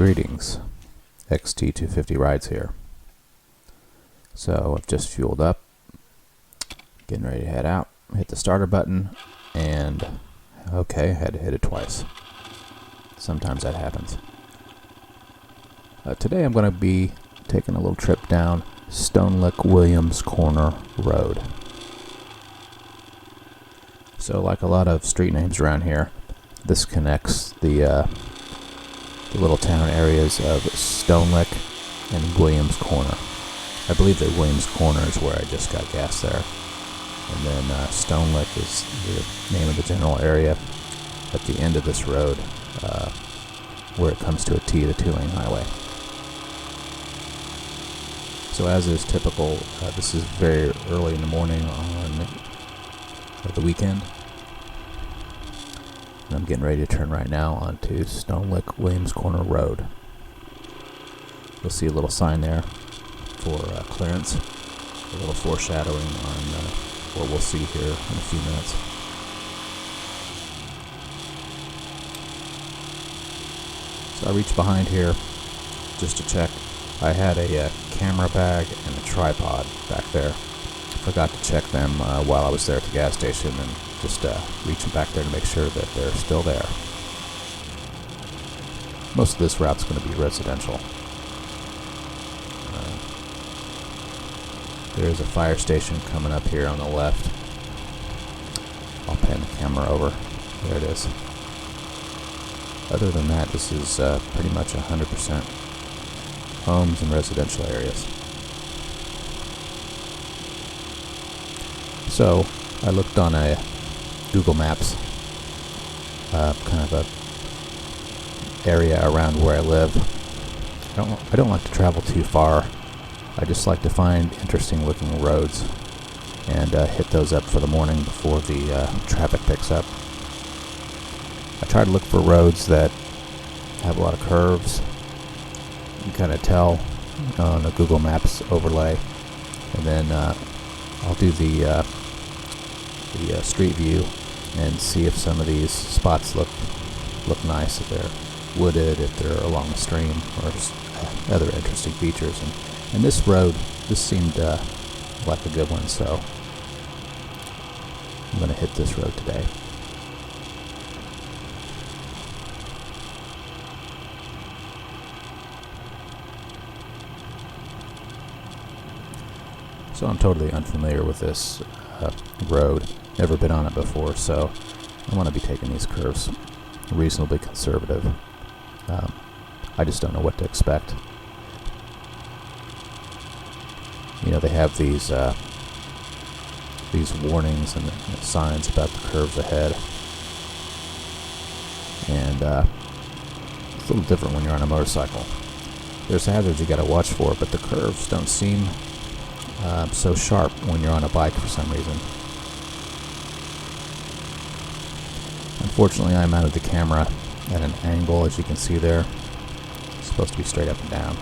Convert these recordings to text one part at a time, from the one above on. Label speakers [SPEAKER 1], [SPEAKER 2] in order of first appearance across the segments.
[SPEAKER 1] Greetings, XT250 rides here. So I've just fueled up, getting ready to head out, hit the starter button, and okay, I had to hit it twice. Sometimes that happens. Today I'm going to be taking a little trip down Stonelick Williams Corner Road. So like a lot of street names around here, this connects the little town areas of Stonelick and Williams Corner. I believe that Williams Corner is where I just got gas there. And then Stonelick is the name of the general area at the end of this road where it comes to a T, the two-lane highway. So as is typical, this is very early in the morning on the weekend. And I'm getting ready to turn right now onto Stonelick Williams Corner Road. You'll see a little sign there for clearance, a little foreshadowing on what we'll see here in a few minutes. So I reached behind here just to check. I had a camera bag and a tripod back there. Forgot to check them while I was there at the gas station, and just reaching back there to make sure that they're still there. Most of this route's going to be residential. There's a fire station coming up here on the left. I'll pan the camera over. There it is. Other than that, this is pretty much 100% homes and residential areas. So I looked on a Google Maps, kind of a area around where I live. I don't like to travel too far. I just like to find interesting looking roads and hit those up for the morning before the traffic picks up. I try to look for roads that have a lot of curves. You can kind of tell on the Google Maps overlay, and then I'll do the street view and see if some of these spots look nice, if they're wooded, if they're along the stream, or just other interesting features. And this road, this seemed like a good one, so I'm going to hit this road today. So I'm totally unfamiliar with this road, never been on it before, so I want to be taking these curves reasonably conservative. I just don't know what to expect. You know, they have these warnings and signs about the curves ahead, and it's a little different when you're on a motorcycle. There's hazards you got to watch for, but the curves don't seem so sharp when you're on a bike for some reason. Unfortunately, I mounted the camera at an angle, as you can see there. It's supposed to be straight up and down,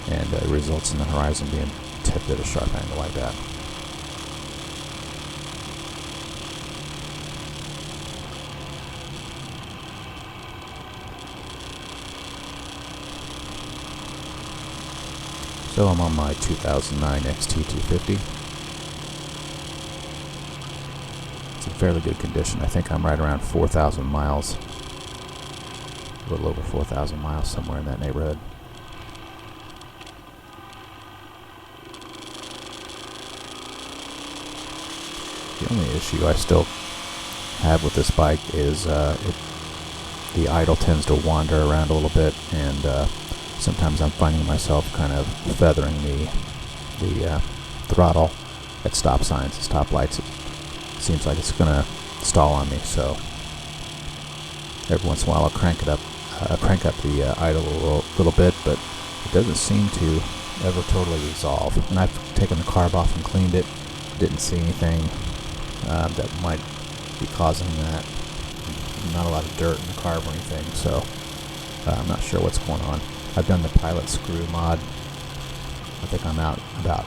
[SPEAKER 1] and it results in the horizon being tipped at a sharp angle like that. So I'm on my 2009 XT250. It's in fairly good condition. I think I'm right around 4,000 miles. A little over 4,000 miles, somewhere in that neighborhood. The only issue I still have with this bike is the idle tends to wander around a little bit, and sometimes I'm finding myself kind of feathering the throttle at stop signs and stop lights. It seems like it's going to stall on me, so every once in a while I'll crank up the idle a little bit, but it doesn't seem to ever totally resolve. And I've taken the carb off and cleaned it. Didn't see anything that might be causing that. Not a lot of dirt in the carb or anything, so I'm not sure what's going on. I've done the pilot screw mod. I think I'm out about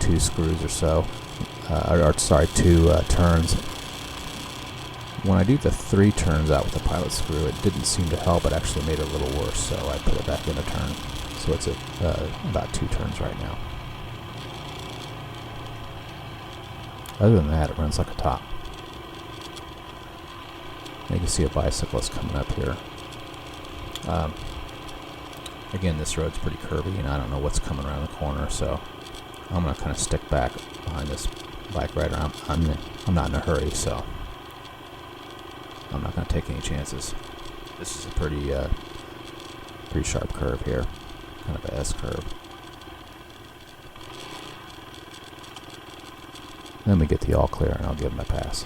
[SPEAKER 1] 2 screws or so, two turns. When I do the 3 turns out with the pilot screw, it didn't seem to help. It actually made it a little worse, so I put it back in a turn. So it's at about 2 turns right now. Other than that, it runs like a top. You can see a bicyclist coming up here. Again, this road's pretty curvy, and I don't know what's coming around the corner, so I'm going to kind of stick back behind this bike rider. I'm not in a hurry, so I'm not going to take any chances. This is a pretty sharp curve here, kind of a S curve. Then we get the all clear, and I'll give him a pass.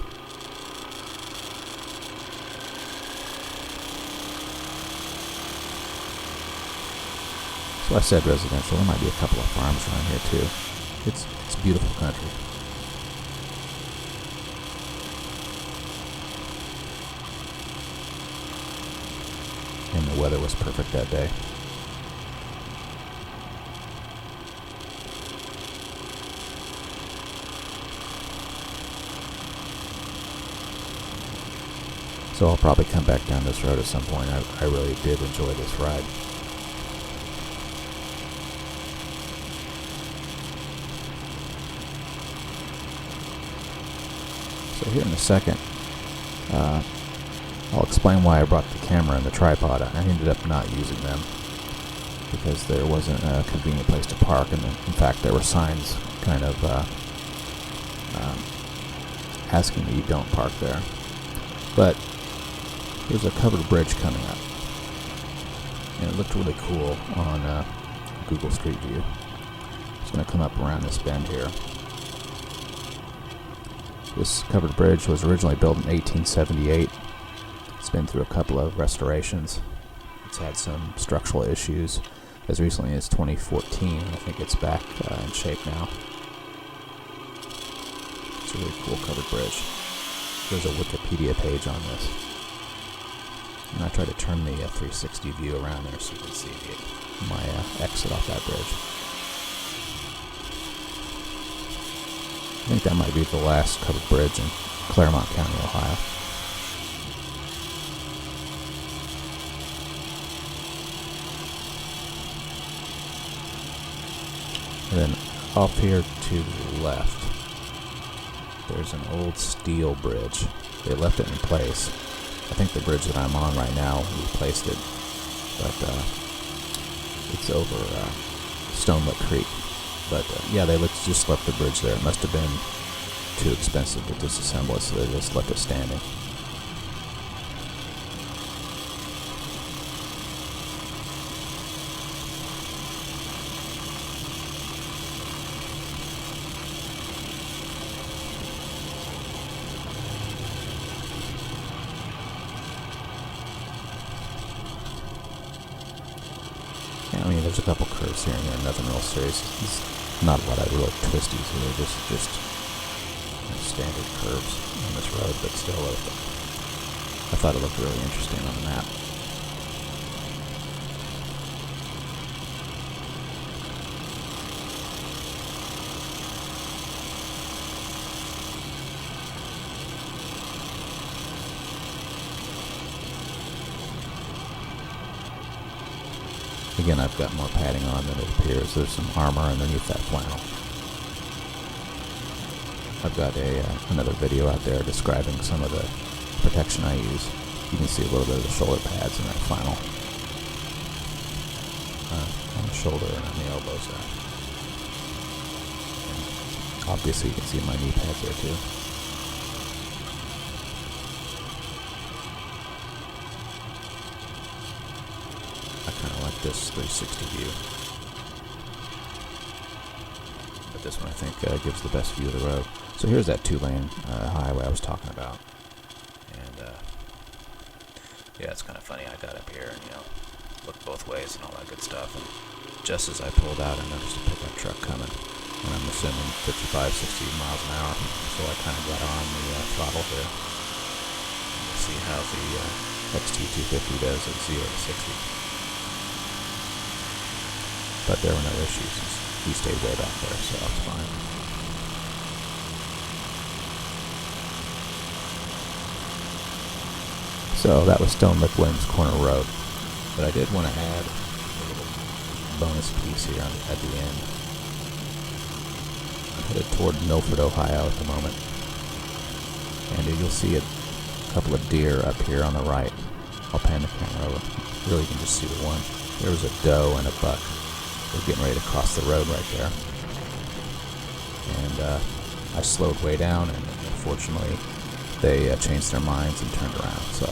[SPEAKER 1] So I said residential. There might be a couple of farms around here too. It's beautiful country. And the weather was perfect that day. So I'll probably come back down this road at some point. I really did enjoy this ride. So here in a second, I'll explain why I brought the camera and the tripod. I ended up not using them because there wasn't a convenient place to park, and in fact there were signs kind of asking that you don't park there. But there's a covered bridge coming up, and it looked really cool on Google Street View. It's going to come up around this bend here. This covered bridge was originally built in 1878. It's been through a couple of restorations. It's had some structural issues as recently as 2014. I think it's back in shape now. It's a really cool covered bridge. There's a Wikipedia page on this. And I try to turn the 360 view around there so you can see my exit off that bridge. I think that might be the last covered bridge in Clermont County, Ohio. And then off here to the left, there's an old steel bridge. They left it in place. I think the bridge that I'm on right now replaced it, but it's over Stonelick Creek. But yeah, they just left the bridge there. It must have been too expensive to disassemble it, so they just left it standing. Yeah, I mean, there's a couple curves here and there, nothing real serious. It's not a lot of real twisties here, just standard curves on this road, but still, I thought it looked really interesting on the map. Again, I've got more padding on than it appears. There's some armor underneath that flannel. I've got another video out there describing some of the protection I use. You can see a little bit of the shoulder pads in that flannel. On the shoulder and on the elbows there. And obviously you can see my knee pads there too. I kind of like this 360 view. But this one I think gives the best view of the road. So here's that 2-lane highway I was talking about. And yeah, it's kind of funny. I got up here and, looked both ways and all that good stuff. And just as I pulled out, I noticed a pickup truck coming. And I'm assuming 55, 60 miles an hour. So I kind of got on the throttle here. And you see how the XT250 does at 0 to 60. But there were no issues. He stayed way back there, so it's fine. So that was Stonelick Williams Corner Road. But I did want to add a little bonus piece here at the end. I'm headed toward Milford, Ohio at the moment. And you'll see a couple of deer up here on the right. I'll pan the camera over. Really, you can just see the one. There was a doe and a buck. They're getting ready to cross the road right there. And I slowed way down, and unfortunately, they changed their minds and turned around. So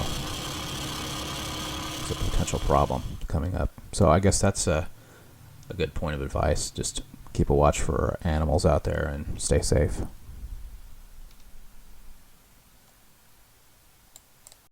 [SPEAKER 1] it's a potential problem coming up. So I guess that's a good point of advice. Just keep a watch for animals out there and stay safe.